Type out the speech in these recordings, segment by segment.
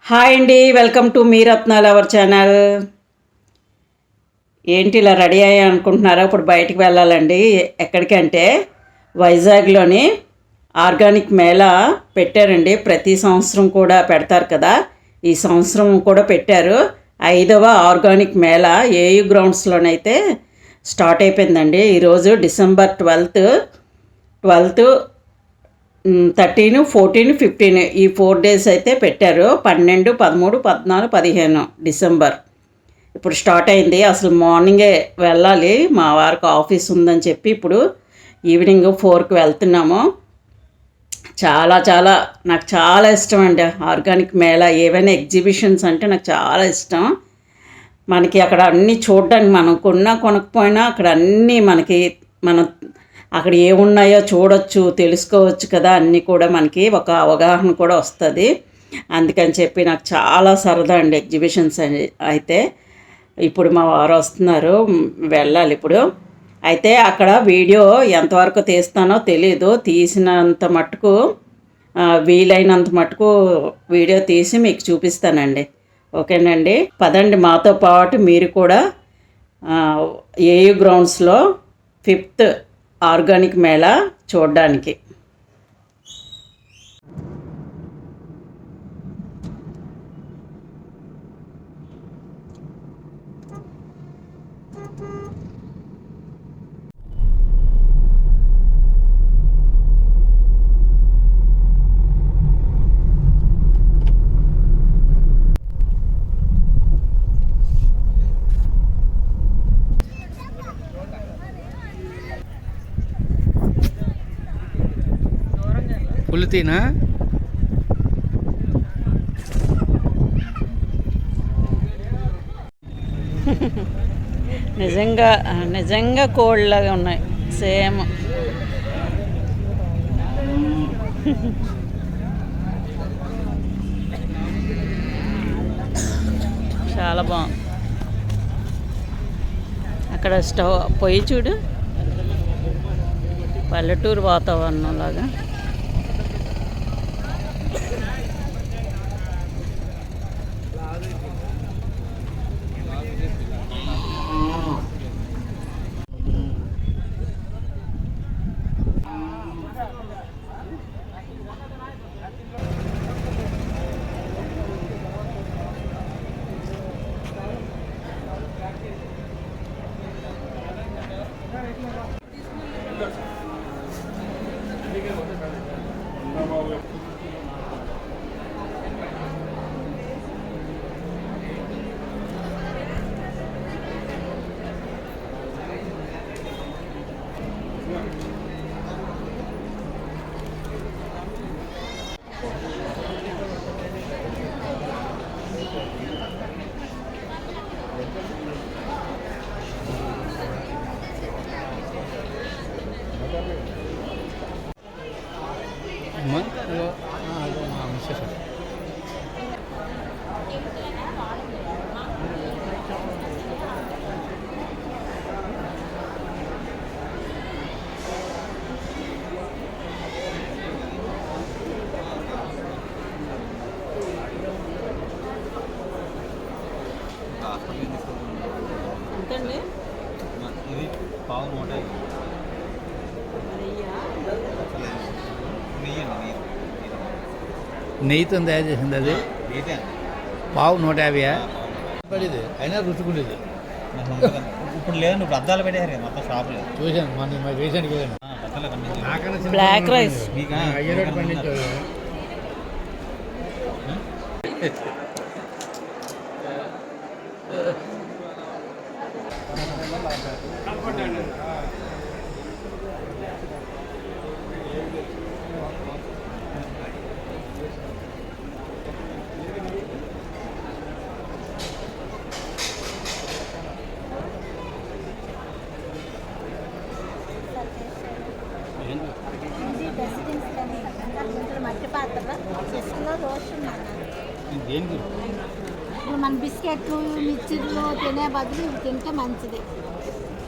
Hi అండి, welcome to me రత్నాలు our channel. ఏంటి ఇలా రెడీ అయ్యా అనుకుంటున్నారా? ఇప్పుడు బయటికి వెళ్ళాలండి. ఎక్కడికంటే వైజాగ్లోని ఆర్గానిక్ మేళా పెట్టారండి. ప్రతి సంవత్సరం కూడా పెడతారు కదా, ఈ సంవత్సరం కూడా పెట్టారు. 5వ ఆర్గానిక్ మేళా ఏయూ గ్రౌండ్స్లోనైతే స్టార్ట్ అయిపోయిందండి. ఈరోజు డిసెంబర్ 12 13, 14, 15 ఈ 4 డేస్ అయితే పెట్టారు. 12, 13, 14, 15 డిసెంబర్ ఇప్పుడు స్టార్ట్ అయింది. అసలు మార్నింగే వెళ్ళాలి, మా వారికి ఆఫీస్ ఉందని చెప్పి ఇప్పుడు ఈవినింగ్ 4కి వెళ్తున్నాము. నాకు చాలా ఇష్టం అండి ఆర్గానిక్ మేళా. ఏవైనా ఎగ్జిబిషన్స్ అంటే నాకు చాలా ఇష్టం. మనకి అక్కడ అన్నీ చూడడానికి, మనం కొనకపోయినా అక్కడ అన్నీ మనం అక్కడ ఏమున్నాయో చూడొచ్చు, తెలుసుకోవచ్చు కదా. అన్నీ కూడా మనకి ఒక అవగాహన కూడా వస్తుంది. అందుకని చెప్పి నాకు చాలా సరదా అండి ఎగ్జిబిషన్స్ అయితే. ఇప్పుడు మా వారు వస్తున్నారు, వెళ్ళాలి ఇప్పుడు. అయితే అక్కడ వీడియో ఎంతవరకు తీస్తానో తెలీదు. తీసినంత మట్టుకు, వీలైనంత మట్టుకు వీడియో తీసి మీకు చూపిస్తానండి. ఓకేనండి, పదండి మాతో పాటు మీరు కూడా ఏయూ గ్రౌండ్స్లో 5th ఆర్గానిక్ మేళా చూడడానికి. పులితీనా నిజంగా కోళ్ళలాగా ఉన్నాయి, సేమ్. చాలా బాగుంది. అక్కడ పొయ్యి చూడు, పల్లెటూరు వాతావరణం లాగా. ఎంతండి ఇది? పావు 150. నెయ్యితో తయారు చేసింది అది. పావు 150 పడింది, అయినా రుచుకుండేది. ఇప్పుడు లేదండి, ఇప్పుడు అద్దాలు పెట్టారు కదా మొత్తం షాపులో. చూశాను మన వేసానికి బ్లాక్ రైస్. అయ్యేటట్టు పండించారు. ఇప్పుడు మన బిస్కెట్లు మిక్చర్లు తినే బదులు ఇవి తింటే మంచిది.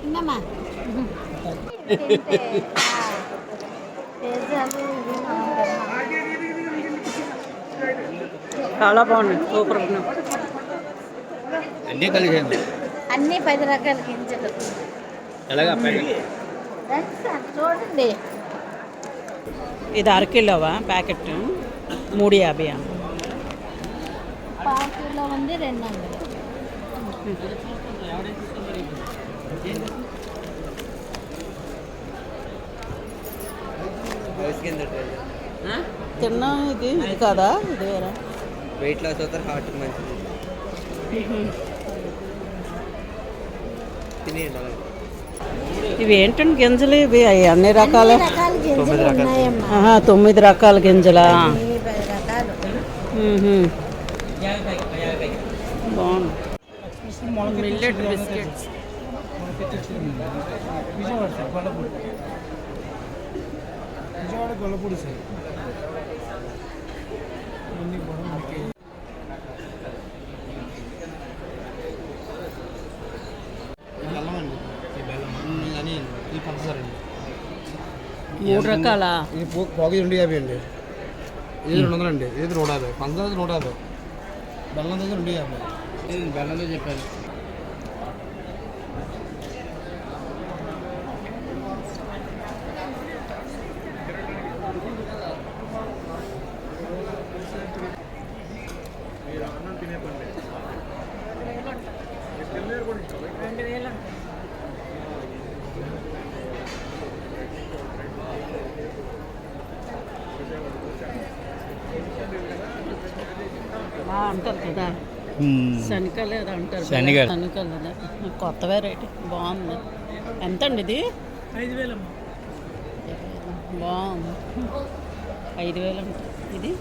తిన్నామా పిజ్జాలు చాలా బాగున్నాయి, సూపర్ ఉన్నాయి. అన్నీ కలిసాను. అన్నీ 10 రకాల గింజలు. ఎలాగా రండి సార్, చూడండి. ఇది అరకిలోవా ప్యాకెట్? 350. పావు కిలో ఉంది 200. తిన్నా ఇది కదా, ఇది వేరే. వెయిట్ లాస్ అవుతారు, హార్ట్ మంచిది. తినేయండి అలాగే. ఇవి ఏంటండి గింజలు? ఇవి అన్ని రకాల అన్ని రకాల గింజలు ఉన్నాయమ్మా. 9 రకాల గింజలా? ఇవి 10 రకాలు. బాగుంది. Millet biscuits. Vijayawada Gollapudi sir. బెల్లం అండి, ఈ బెల్లం అని ఈ పంచదార అండి. 3 రకాల. ఇది పోగి 250 అండి, ఇది 200 అండి, ఇది 150. పంచదార 150, బెల్లం దగ్గర 250. నేను బెల్లంతో చెప్పాను. అంటారు కదా శనికలు ఏదో అంటారు. శనిగలు. శనికలు కదా, కొత్త వెరైటీ బాగుంది. ఎంత అండి ఇది? 5000. బాగుంది. 5000 అంట ఇది.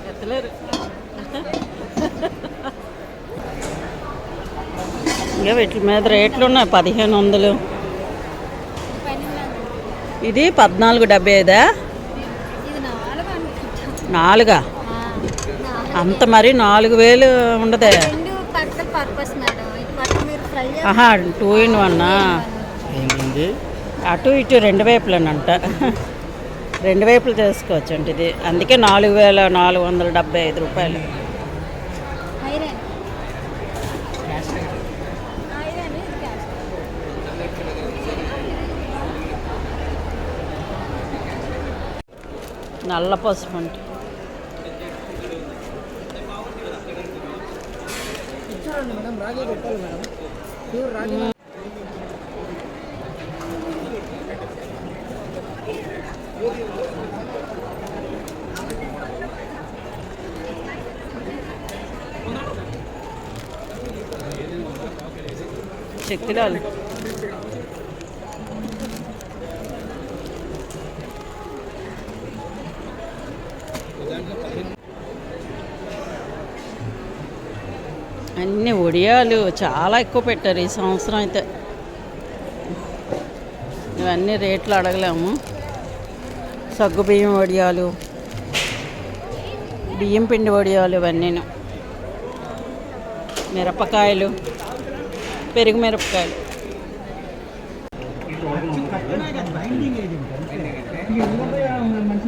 ఎత్తలేరు. ఇంకా వీటి మీద రేట్లు ఉన్నాయి. 1500. ఇది 14.75. ఇది 4 అనుకుంటా. 4? అంత మరి 4000 ఉండదే. 2 కట్టల పర్పస్ మేడం. ఇది పట్టు మీరు ఫ్రై 2 in 1. ఏంటండి? అటు ఇటు 2 వైపులనంట. 2 వైపులు చేసుకోవచ్చు అంటే ఇది. అందుకే 4475 రూపాయలు. ఐరన్. ఐరన్ ఇది క్యాష్. నల్ల పసుపు అంటే చూడండి మేడం, రాగే పెట్టాలి మేడం, ప్యూర్ రాగి. చెక్కిలాలు. అన్ని వడియాలు చాలా ఎక్కువ పెట్టారు ఈ సంవత్సరం అయితే. ఇవన్నీ రేట్లు అడగలేము. సగ్గుబియ్యం వడియాలు, బియ్యం పిండి వడియాలు, ఇవన్నీను. మిరపకాయలు, పెరుగు మిరపకాయలు. మంచి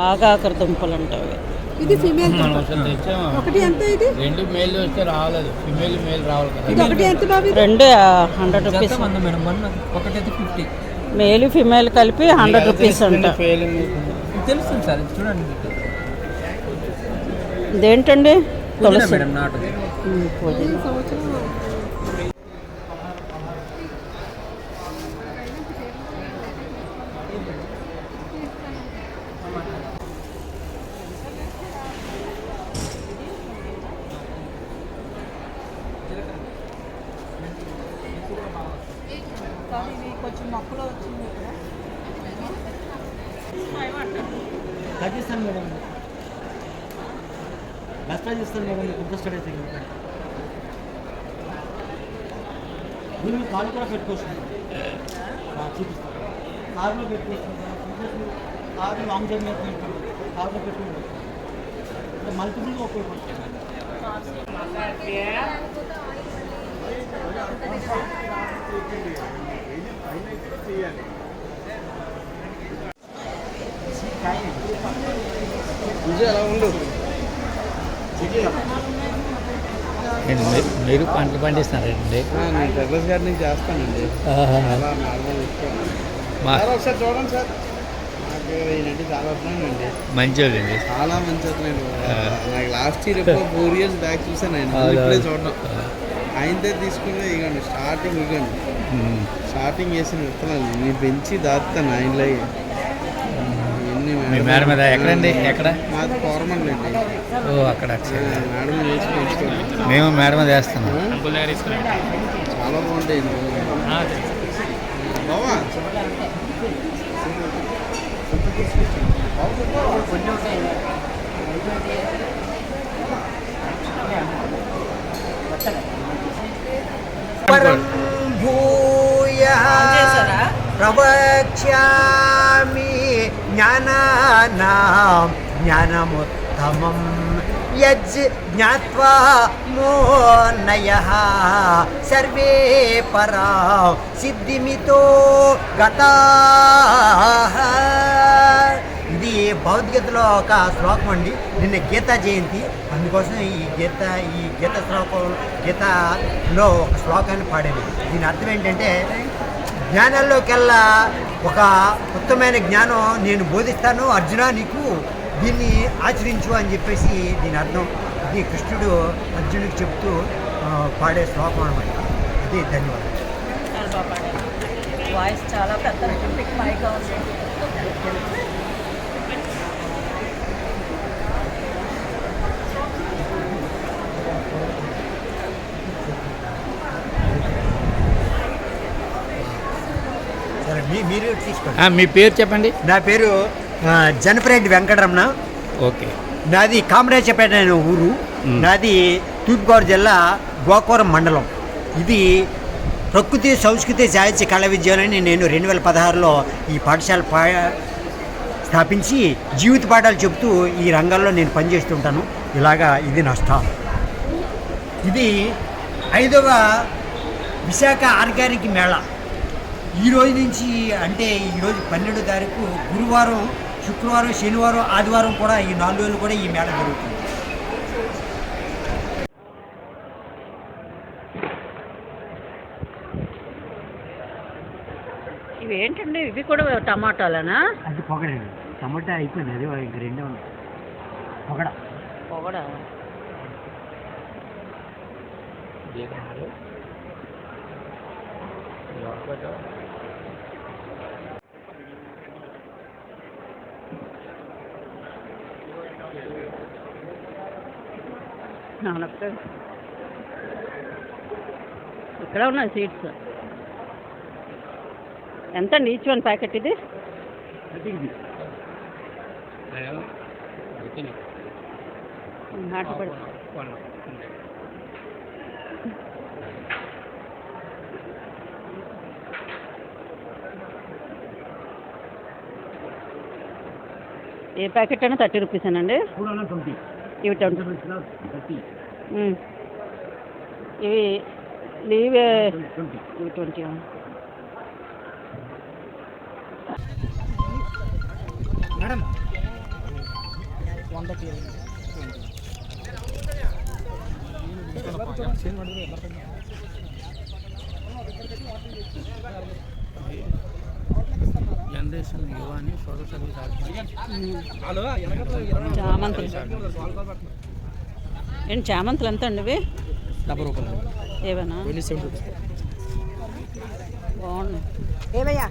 ఆగాకర దుంపలు ఉంటాయి. ఇది ఫీమేల్ మనం అసలు తెచ్చాము. ఒకటి ఎంత ఇది 2 మేల్ వస్తే రాలేదు, ఫిమేల్ మేల్ రావాలి కదా. ఇది ఒకటి ఎంత బాబు ఇది? రెండు 100 రూపీస్. మేడం ఒకటైతే 50 మేలు ఫిమేల్ కలిపి 100 రూపీస్ అంట. తెలుస్తుంది సార్, చూడండి. ఇదేంటండి? తులసి మేడం నాటు పుదీనా. సంవత్సరం కొంచెం మొక్కలో వచ్చింది. తగ్గిస్తాను మేడం, బెస్ట్ చేస్తాను మేడం, మీకు ఇంట్రెస్టెడ్ అయితే దీన్ని కాలు కూడా పెట్టుకోవచ్చు, చూపిస్తాను. కారులో పెట్టుకోవచ్చు, కారు లాంగ్ జర్నీ అయితే కారులో పెట్టుకోవచ్చు, మల్టిపుల్గా ఉపయోగపడుతుంది. ఎలా ఉండు మీరు పంటలు పండిస్తున్నారండి? నేను టెర్రస్ గార్డెనింగ్ చేస్తానండి. ఒకసారి చూడండి సార్, నాకు ఈయనంటే చాలా అభిమానండి. మంచిదండి, చాలా మంచి అతనండి. నాకు లాస్ట్ ఇయర్ ఎప్పుడో 4 years బ్యాక్ చూసాను ఆయన, ఇప్పుడే చూడడం. ఆయనతో తీసుకునే ఇవ్వండి స్టార్టింగ్, ఇవ్వండి స్టార్టింగ్ చేసిన విత్తనాలు నేను పెంచి దాస్తాను ఆయనలో. మేడం మీద ఎక్కడండి? ఎక్కడ? మాది కోరమండి అండి. ఓ అక్కడ మేడం వేసి పెంచుకోండి. మేము మేడం మీద వేస్తున్నాం. చాలా బాగుంటాయి బావా. ప్రవక్ష్యామి జ్ఞానానాం జ్ఞానముత్తమం యజ్ జ్ఞాత్వా మోన్నయః సర్వే పరా సిద్ధిమితో గతాః. ఇది భగవద్గీతలో ఒక శ్లోకం అండి. నిన్న గీతా జయంతి, అందుకోసం ఈ గీత శ్లోకం, గీతలో ఒక శ్లోకాన్ని పాడాను. దీని అర్థం ఏంటంటే, జ్ఞానాల్లోకెల్లా ఒక ఉత్తమమైన జ్ఞానం నేను బోధిస్తాను అర్జున, నీకు దీన్ని ఆచరించు అని చెప్పేసి దీని అర్థం. ఇది కృష్ణుడు అర్జునుడికి చెప్తూ పాడే శ్లోకం అనమాట. అది ధన్యవాదాలు. వాయిస్ చాలా పెద్ద మైగా ఉంది. సరే, మీరు తీసుకోండి. మీ పేరు చెప్పండి. నా పేరు జనపరెడ్డి వెంకటరమణ. ఓకే. నాది కామరాజపేట అనే ఊరు. నాది తూర్పుగోదావరి జిల్లా గోకవరం మండలం. ఇది ప్రకృతి సంస్కృతి సాహిత్య కళా విద్యాలయాన్ని నేను 2016లో ఈ పాఠశాల స్థాపించి జీవిత పాఠాలు చెబుతూ ఈ రంగాల్లో నేను పనిచేస్తుంటాను. ఇలాగా ఇది నా స్టాల్. ఇది 5వ విశాఖ ఆర్గానిక్ మేళా. ఈరోజు నుంచి, అంటే ఈరోజు 12వ తారీఖు గురువారం, శుక్రవారం, శనివారం, ఆదివారం కూడా ఈ 4 రోజులు కూడా ఈ మేళ జరుగుతుంది. ఇవి ఏంటండి? ఇవి కూడా టమాటాలనా? అది పొగడండి, టమాటా అయిపోయింది, అది ఇంక 2 ఉంది. పొగడ పొగడా? ఇక్కడ ఉన్నాయి సీడ్స్. ఎంత అండి ఈచ్ వన్ ప్యాకెట్ ఇది? ఏ ప్యాకెట్ అయినా 30 రూపీసేనండి? ఇవి 20. ఇవి లీవ్ ఇవి 20. మేడం జనరేషన్ యువ అని సోషల్ సర్వీస్ చామంతులు ఏంటి చామంతులు ఎంత అండి ఇవి? 70 రూపాయలు. ఏవైనా 27 రూపీస్. బాగున్నాయి. ఏమయ్యా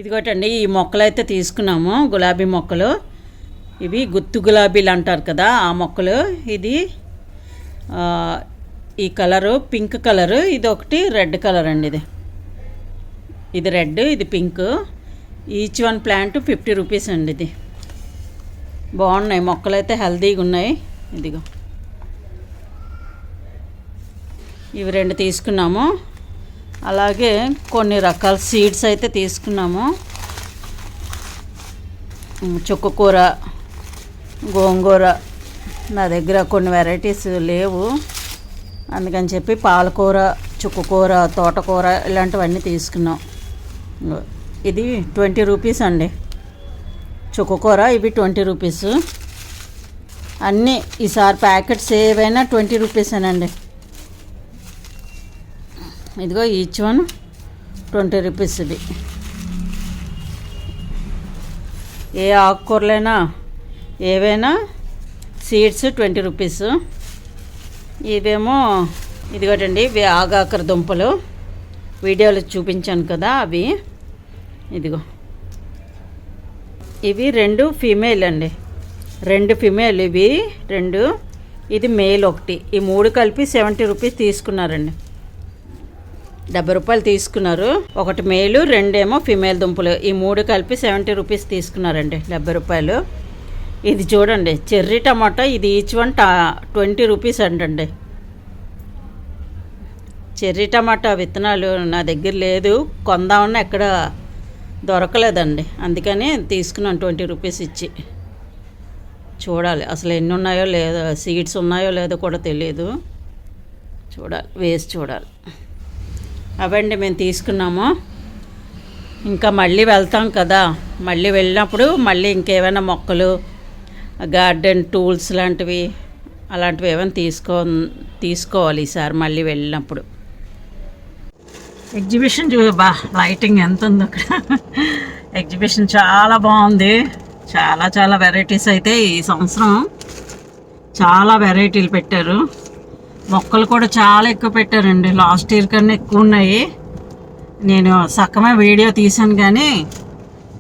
ఇదిగోటండి ఈ మొక్కలు అయితే తీసుకున్నాము, గులాబీ మొక్కలు. ఇవి గుత్తు గులాబీలు అంటారు కదా ఆ మొక్కలు. ఇది ఈ కలరు పింక్ కలరు, ఇది ఒకటి రెడ్ కలర్ అండి. ఇది రెడ్, ఇది pink. Each one plant 50 rupees అండి. ఇది బాగున్నాయి మొక్కలు అయితే, హెల్తీగా ఉన్నాయి. ఇదిగో ఇవి 2 తీసుకున్నాము. అలాగే కొన్ని రకాల సీడ్స్ అయితే తీసుకున్నాము. చుక్కకూర, గోంగూర, నా దగ్గర కొన్ని వెరైటీస్ లేవు, అందుకని చెప్పి పాలకూర, చుక్కకూర, తోటకూర ఇలాంటివన్నీ తీసుకున్నాం. ఇది 20 రూపీస్ అండి చుక్కకూర, ఇవి 20 రూపీస్. అన్నీ ఈసారి ప్యాకెట్స్ ఏవైనా 20 రూపీసేనండి. ఇదిగో ఈచ్ వన్ 20 రూపీస్. ఇది ఏ ఆకుకూరలైనా ఏవైనా సీడ్స్ 20 రూపీస్. ఇవేమో ఇదిగోటండి, ఇవి ఆగాకర దుంపలు వీడియోలో చూపించాను కదా అవి. ఇదిగో ఇవి 2 ఫీమేల్ అండి, 2 ఫీమేల్, ఇవి 2, ఇది మేల్ ఒకటి. ఈ 3 కలిపి 70 రూపీస్ తీసుకున్నారండి. 70 రూపాయలు తీసుకున్నారు. ఒకటి మేలు, 2 ఏమో ఫిమేల్ దుంపలు. ఈ 3 కలిపి 70 రూపీస్ తీసుకున్నారండి, 70 రూపాయలు. ఇది చూడండి చెర్రీ టమాటా, ఇది ఈచ్ వన్ 20 రూపీస్ అంటండి. చెర్రీ టమాటా విత్తనాలు నా దగ్గర లేదు, కొందామన్నా ఎక్కడ దొరకలేదండి, అందుకని తీసుకున్నాను 20 రూపీస్ ఇచ్చి. చూడాలి అసలు ఎన్ని ఉన్నాయో లేదో, సీడ్స్ ఉన్నాయో లేదో కూడా తెలియదు, చూడాలి, వేసి చూడాలి. అవండి మేము తీసుకున్నాము. ఇంకా మళ్ళీ వెళ్తాం కదా, మళ్ళీ వెళ్ళినప్పుడు మళ్ళీ ఇంకేమైనా మొక్కలు, గార్డెన్ టూల్స్ లాంటివి అలాంటివి ఏమైనా తీసుకోవాలి ఈసారి మళ్ళీ వెళ్ళినప్పుడు. ఎగ్జిబిషన్ బా లైటింగ్ ఎంత ఉంది అక్కడ. ఎగ్జిబిషన్ చాలా బాగుంది, చాలా వెరైటీస్ అయితే ఈ సంవత్సరం చాలా వెరైటీలు పెట్టారు. మొక్కలు కూడా చాలా ఎక్కువ పెట్టారండి, లాస్ట్ ఇయర్ కన్నా ఎక్కువ ఉన్నాయి. నేను సగమే వీడియో తీసాను కానీ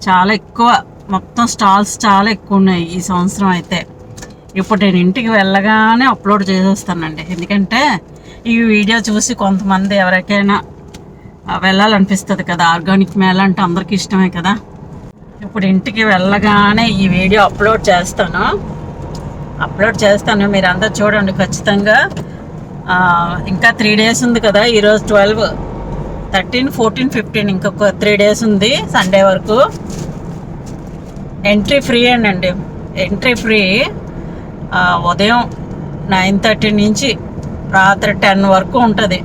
చాలా ఎక్కువ, మొత్తం స్టాల్స్ చాలా ఎక్కువ ఉన్నాయి ఈ సంవత్సరం అయితే. ఇప్పుడు నేను ఇంటికి వెళ్ళగానే అప్లోడ్ చేసేస్తానండి, ఎందుకంటే ఈ వీడియో చూసి కొంతమంది ఎవరికైనా వెళ్ళాలనిపిస్తుంది కదా, ఆర్గానిక్ మేళ అంటే అందరికీ ఇష్టమే కదా. ఇప్పుడు ఇంటికి వెళ్ళగానే ఈ వీడియో అప్లోడ్ చేస్తాను. అప్లోడ్ చేస్తాను, మీరు అందరు చూడండి ఖచ్చితంగా. ఇంకా 3 days ఉంది కదా, ఈరోజు 12, 13, 14, 15 ఇంకొక 3 days ఉంది సండే వరకు. ఎంట్రీ ఫ్రీ అండి, ఎంట్రీ ఫ్రీ. ఉదయం 9:30 నుంచి రాత్రి 10 వరకు ఉంటుంది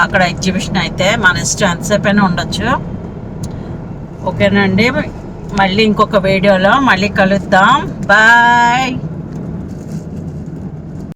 అక్కడ ఎగ్జిబిషన్. అయితే మన ఇష్టం, ఎంతసేపు అయినా ఉండొచ్చు. ఓకేనండి, మళ్ళీ ఇంకొక వీడియోలో మళ్ళీ కలుద్దాం. బాయ్.